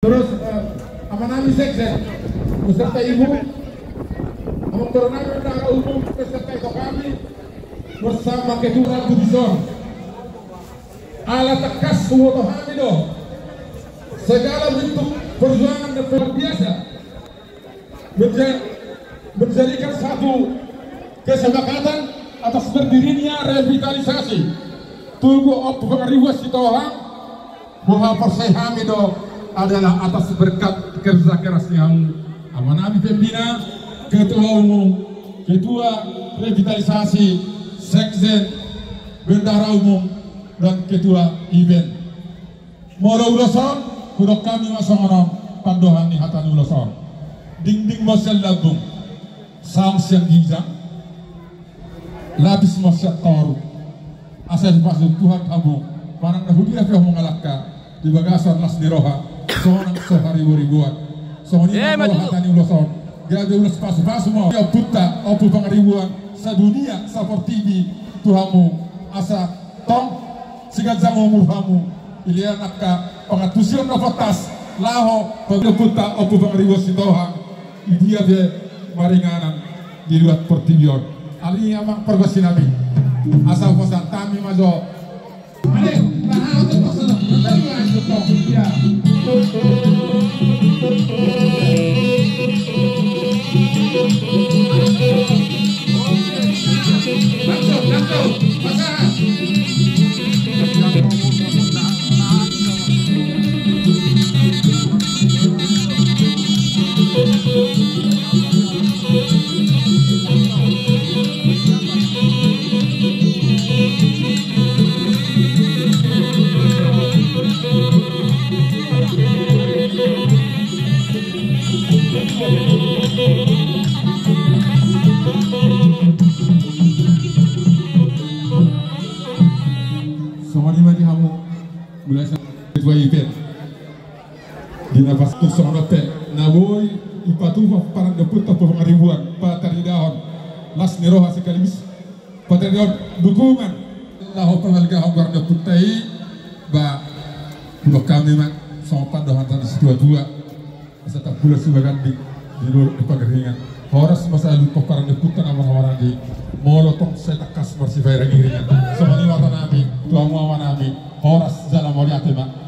Terus amanami sekjen beserta ibu, Amantorona Bendahara Umum beserta kami bersama Ketua Budison ala tekas Suwoto Hamido segala bentuk perjuangan dan luar biasa menjadikan satu kesepakatan atas berdirinya revitalisasi Tugu Op Pengariwas Sitohang bahwa Persai Hamido adalah atas berkat kerja kerasnya Amanami Pembina, Ketua Umum, Ketua Revitalisasi, Sekjen, Bendahara Umum, dan Ketua Event. Moro uloson, kudok kami masongonom, pandohan ni hatan uloson. Ding-ding mosel labung, sam siang gijang, labis mosel toru, asal pasuk Tuhan tabung, panang nahudia kau mengalakka, di bagasan las diroha, sohonang sohari ribuan, sohonina mau hatani uloson, gade ulos pasu-pasu mau, ya buta, opu pangaribuan, sadunia, saportibi, Tuhamu, asa tong, sigat jamu murhamu, ilian akka, pangatusion nopotas, laho, pagleputa, opu pangaribuan sitohang, dia dia maringanan di luar portibion. Ali amang perbasin nabi, asal kosan tami majo. Ale, tahan untuk kosan, tadi lanjut dong, ya. Lanjut, pasangan. Di nafas tu sono pe na boy ipatu parang daput apa pengaribuan pataridaon las niroha sekaligus pataridaon dukungan laho pengharga honggar daput tai ba pulau kami mak sama pandohan tanah dua masa tak pula sebagian di luar pengeringan horas masa lalu parang daput tanah warna di molotong saya tak kas bersifat ringan sama ni watan nabi tuang wawan nabi horas jalan mau lihat mak